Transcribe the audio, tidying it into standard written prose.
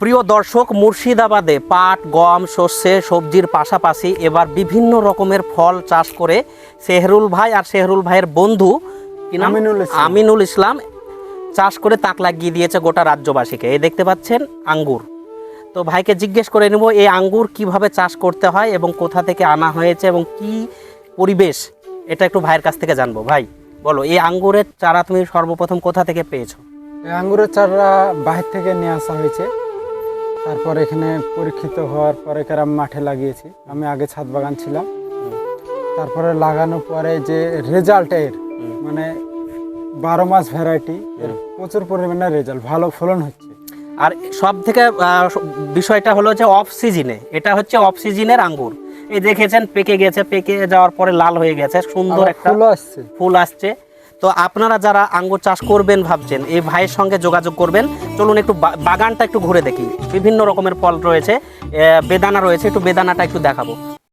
প্রিয় দর্শক, মুর্শিদাবাদে পাট, গম, শস্যে সবজির পাশাপাশি এবার বিভিন্ন রকমের ফল চাষ করে সেহরুল ভাই আর সেহরুল ভাইয়ের বন্ধু কি নাম? আমিনুল ইসলাম চাষ করে তাক লাগিয়ে দিয়েছে গোটা রাজ্যবাসীকে। এই দেখতে পাচ্ছেন আঙ্গুর। তো ভাইকে জিজ্ঞেস করে নেব এই আঙ্গুর কিভাবে চাষ করতে হয় এবং কোথা থেকে আনা হয়েছে এবং কি পরিবেশ, এটা একটু ভাইয়ের কাছ থেকে জানবো। ভাই বলো, এই আঙ্গুরের চারা তুমি সর্বপ্রথম কোথা থেকে পেয়েছো? এই আঙ্গুরের চারা বাহির থেকে নিয়ে আসা হয়েছে। তারপর এখানে পরীক্ষিত হওয়ার পরে আমি মাঠে লাগিয়েছি। আমি আগে ছাদ বাগান ছিলাম। তারপরে লাগানোর পরে যে রেজাল্টের মানে 12 মাস ভ্যারাইটি, প্রচুর পরিমাণে রেজাল্ট, ভালো ফলন হচ্ছে। আর সব থেকে বিষয়টা হলো যে অফ সিজনে, এটা হচ্ছে অফ সিজনের আঙ্গুর। এই দেখেছেন পেকে গেছে, পেকে যাওয়ার পরে লাল হয়ে গেছে, সুন্দর একটা ফুল আসছে। তো আপনারা যারা আঙ্গুর চাষ করবেন ভাবছেন, এই ভাইয়ের সঙ্গে যোগাযোগ করবেন। চলুন একটু বাগানটা একটু ঘুরে দেখি। বিভিন্ন রকমের ফল রয়েছে, বেদানা রয়েছে, একটু বেদানাটা একটু দেখাবো।